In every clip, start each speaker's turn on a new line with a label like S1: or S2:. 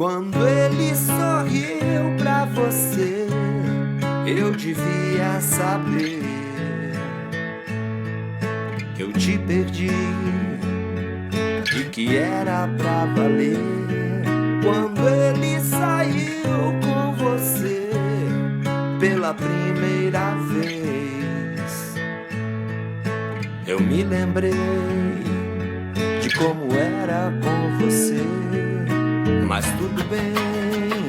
S1: Quando ele sorriu pra você, eu devia saber que eu te perdi e que era pra valer. Quando ele saiu com você pela primeira vez, eu me lembrei de como era com você. Mas tudo bem,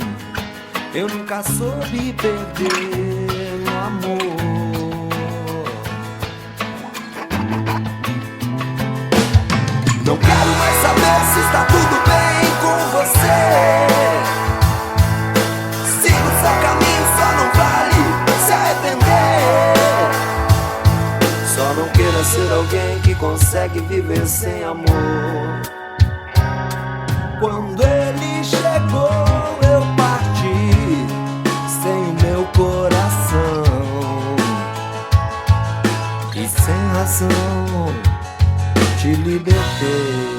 S1: eu nunca soube perder no amor. Não quero mais saber se está tudo bem com você. Siga o seu caminho, só não vale se arrepender. Só não queira ser alguém que consegue viver sem amor. Quando ele chegou, eu parti sem o meu coração e sem razão te libertei.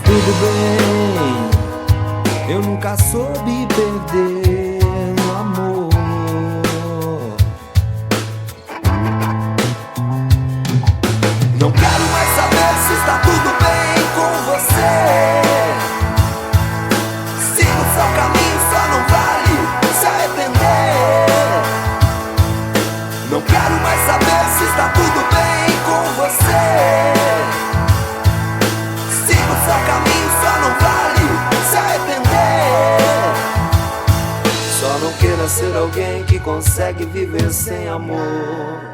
S1: Tudo bem, eu nunca soube perder no amor. Não quero mais saber se está tudo bem com você. Siga o seu caminho, só não vale se arrepender. Não quero mais saber se está tudo bem com você. Só não queira ser alguém que consegue viver sem amor.